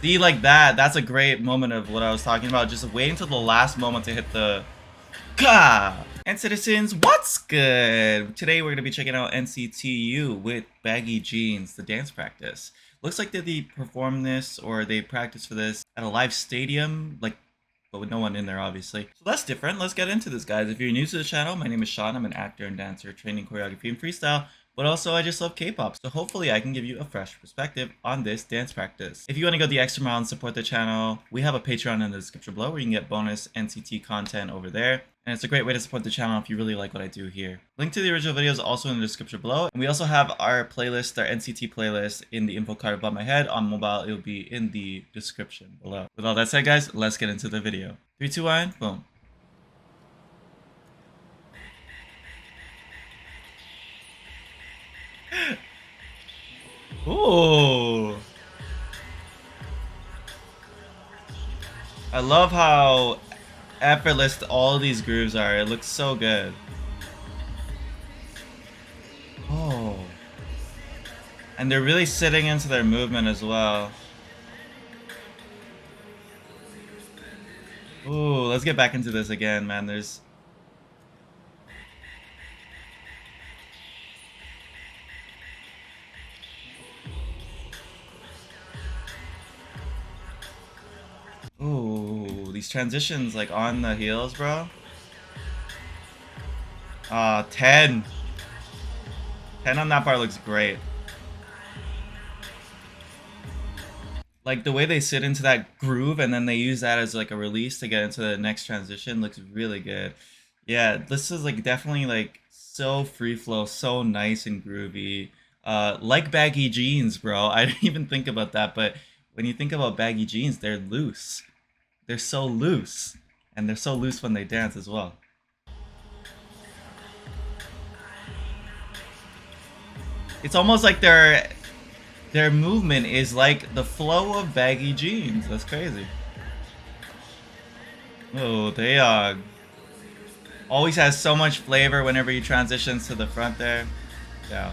See, like that, that's a great moment of what I was talking about. Just waiting till the last moment to hit the Ka! And citizens, what's good? Today we're going to be checking out NCTU with Baggy Jeans, the dance practice. Looks like they performed this or they practiced for this at a live stadium, like, but with no one in there, obviously. So that's different. Let's get into this, guys. If you're new to the channel, my name is Sean. I'm an actor and dancer training choreography and freestyle, but also I just love K-pop. So hopefully I can give you a fresh perspective on this dance practice. If you want to go the extra mile and support the channel, we have a Patreon in the description below where you can get bonus NCT content over there. And it's a great way to support the channel if you really like what I do here. Link to the original video is also in the description below. And we also have our playlist, our NCT playlist, in the info card above my head. On mobile, it'll be in the description below. With all that said, guys, let's get into the video. 3, 2, 1, boom. Ooh. I love how effortless all of these grooves are. It looks so good. Oh. And they're really sitting into their movement as well. Ooh, let's get back into this again, man. There's... Ooh, these transitions like on the heels, bro. 10. 10 on that part looks great. Like the way they sit into that groove and then they use that as like a release to get into the next transition looks really good. Yeah, this is like definitely like so free flow, so nice and groovy. Like baggy jeans, bro. I didn't even think about that, but when you think about baggy jeans, they're loose. They're so loose. And they're so loose when they dance as well. It's almost like their movement is like the flow of baggy jeans. That's crazy. Oh, DOYOUNG always has so much flavor whenever he transitions to the front there. Yeah.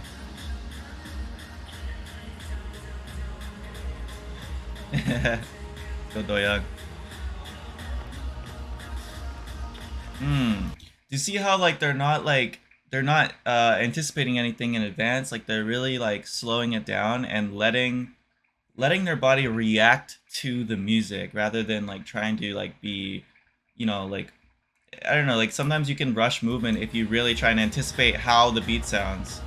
Go DOYOUNG. Do you see how like they're not anticipating anything in advance? Like they're really like slowing it down and letting their body react to the music rather than like trying to like be, you know, like I don't know, like sometimes you can rush movement if you really try and anticipate how the beat sounds.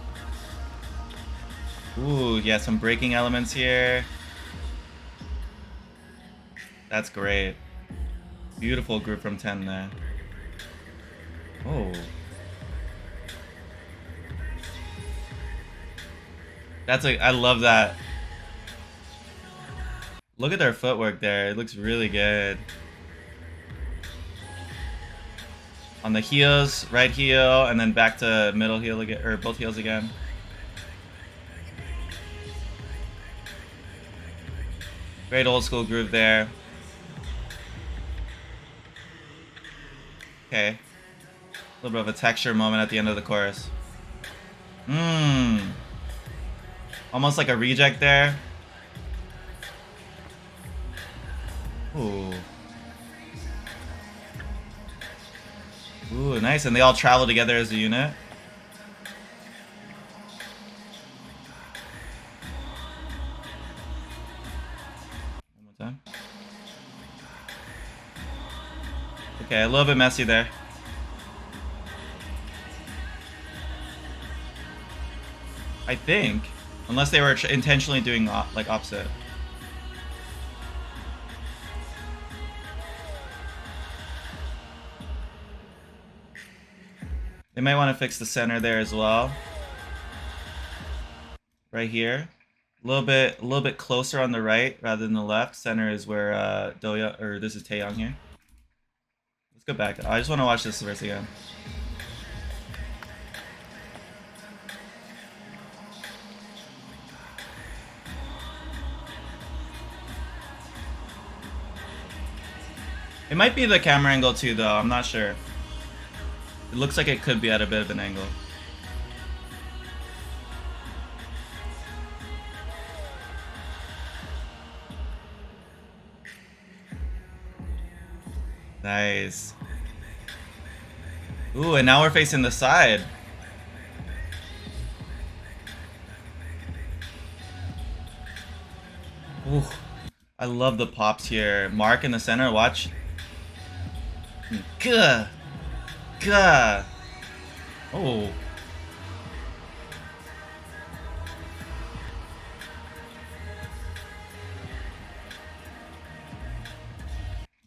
Ooh, yeah, some breaking elements here. That's great. Beautiful group from 10 there. Oh. That's like, I love that. Look at their footwork there. It looks really good. On the heels, right heel, and then back to middle heel again, or both heels again. Great old school groove there. Okay. A little bit of a texture moment at the end of the chorus. Almost like a reject there. Ooh. Ooh, nice. And they all travel together as a unit. One more time. Okay, a little bit messy there. I think. Unless they were intentionally doing like opposite. They might want to fix the center there as well. Right here. A little bit closer on the right rather than the left. Center is where DOYOUNG, or this is TAEYONG here. Let's go back. I just want to watch this verse again. It might be the camera angle too, though. I'm not sure. It looks like it could be at a bit of an angle. Nice. Ooh, and now we're facing the side. Ooh, I love the pops here. Mark in the center, watch. Gah! Gah! Oh.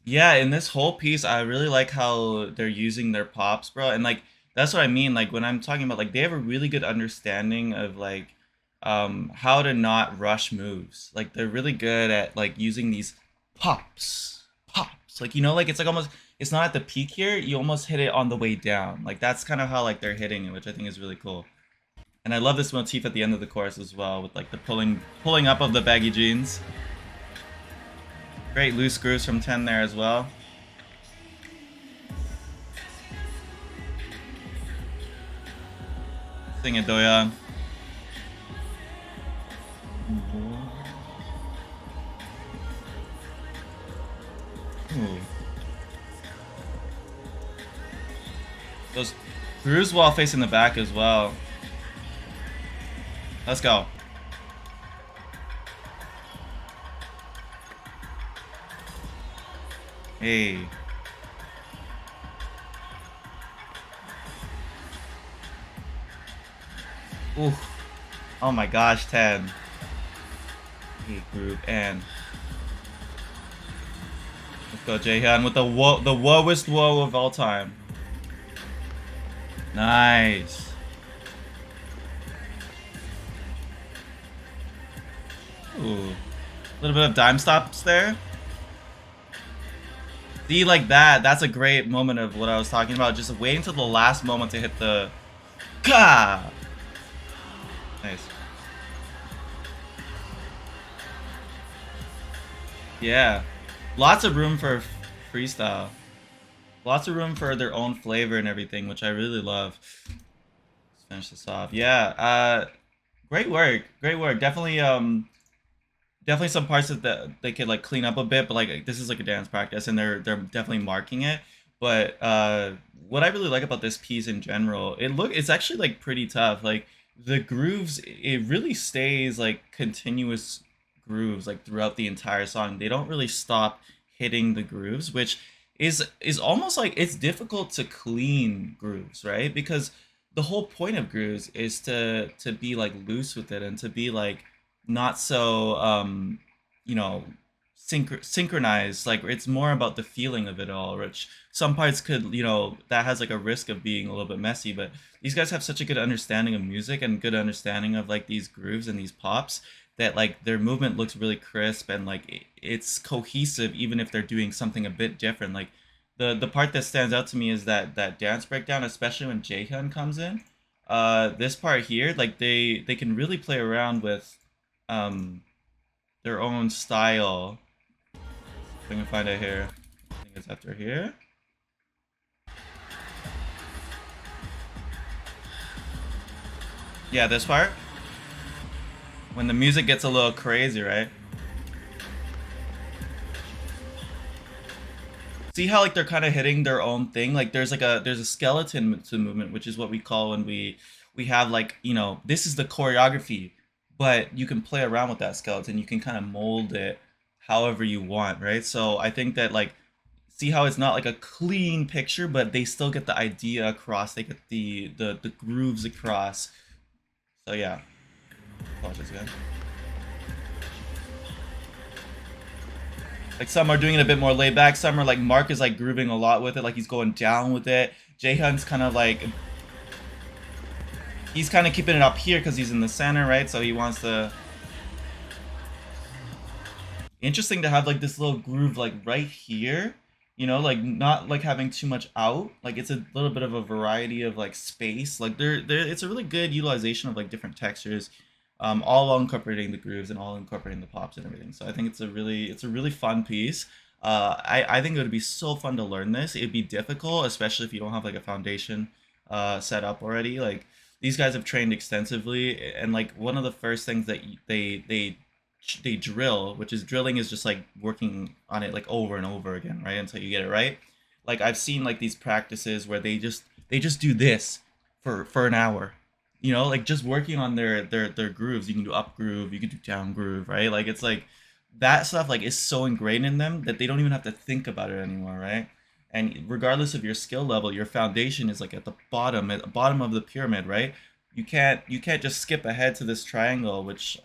Yeah, in this whole piece, I really like how they're using their pops, bro. And like that's what I mean. Like when I'm talking about like they have a really good understanding of like how to not rush moves. Like they're really good at like using these pops. Pops. Like you know, like it's like almost it's not at the peak here, you almost hit it on the way down. Like that's kind of how like they're hitting it, which I think is really cool. And I love this motif at the end of the chorus as well, with like the pulling up of the baggy jeans. Great loose grooves from 10 there as well. Sing it, DOYOUNG. Ooh. Those grooves while facing the back as well. Let's go. Hey. Ooh. Oh my gosh, 10. Hey, group and let's go, JAEHYUN with the wowest woe of all time. Nice. Ooh. A little bit of dime stops there. See, like that, that's a great moment of what I was talking about. Just waiting till the last moment to hit the Ka! Nice. Yeah. Lots of room for freestyle. Lots of room for their own flavor and everything, which I really love. Let's finish this off. Yeah, great work. Great work. Definitely definitely some parts that they could like clean up a bit, but like this is like a dance practice and they're definitely marking it. But what I really like about this piece in general, it's actually like pretty tough. Like the grooves, it really stays like continuous grooves like throughout the entire song. They don't really stop hitting the grooves, which is almost like it's difficult to clean grooves, right? Because the whole point of grooves is to be like loose with it and to be like not so you know synchronized. Like it's more about the feeling of it all, which some parts could, that has like a risk of being a little bit messy, but these guys have such a good understanding of music and good understanding of like these grooves and these pops that like their movement looks really crisp and like it's cohesive even if they're doing something a bit different. Like the part that stands out to me is that dance breakdown, especially when JAEHYUN comes in. This part here, like they can really play around with um their own style. If I can find it here. I think it's after here. Yeah, this part. When the music gets a little crazy, right? See how like they're kind of hitting their own thing? Like there's a skeleton to movement, which is what we call when we have like, this is the choreography, but you can play around with that skeleton. You can kind of mold it however you want, right? So I think that like see how it's not like a clean picture, but they still get the idea across. They get the grooves across. So yeah. Watch this again. Like some are doing it a bit more laid back. Some are like Mark is like grooving a lot with it, like he's going down with it. JAEHYUN's kind of like he's kind of keeping it up here because he's in the center, right? So he wants to. Interesting to have like this little groove like right here, like not like having too much out. Like it's a little bit of a variety of like space. Like it's a really good utilization of like different textures. All while incorporating the grooves and all incorporating the pops and everything. So I think it's a really fun piece. I think it would be so fun to learn this. It'd be difficult, especially if you don't have like a foundation set up already. Like these guys have trained extensively, and like one of the first things that they drill, which is drilling is just like working on it like over and over again, right, until you get it right. Like I've seen like these practices where they just do this for an hour, you know, like just working on their grooves. You can do up groove, you can do down groove, right? Like it's like that stuff like is so ingrained in them that they don't even have to think about it anymore, right? And regardless of your skill level, your foundation is like at the bottom of the pyramid, right? You can't just skip ahead to this triangle, which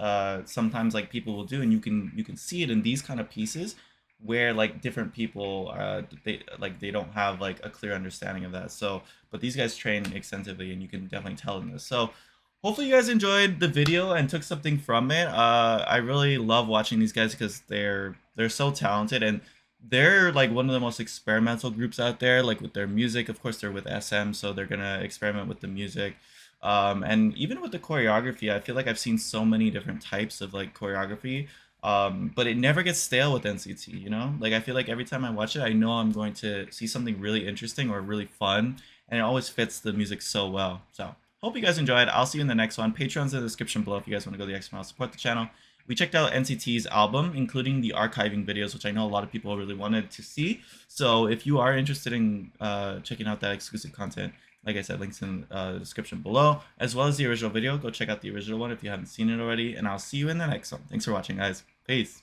sometimes like people will do, and you can see it in these kind of pieces where like different people they don't have like a clear understanding of that. So, but these guys train extensively, and you can definitely tell in this. So, hopefully you guys enjoyed the video and took something from it. I really love watching these guys because they're so talented, and they're like one of the most experimental groups out there. Like with their music, of course, they're with SM, so they're gonna experiment with the music. And even with the choreography, I feel like I've seen so many different types of like choreography, but it never gets stale with NCT, you know? Like I feel like every time I watch it, I know I'm going to see something really interesting or really fun, and it always fits the music so well. So hope you guys enjoyed. I'll see you in the next one. Patreon's in the description below if you guys want to go the extra mile, support the channel. We checked out NCT's album, including the archiving videos, which I know a lot of people really wanted to see. So if you are interested in checking out that exclusive content, like I said, links in the description below, as well as the original video. Go check out the original one if you haven't seen it already, and I'll see you in the next one. Thanks for watching, guys. Peace.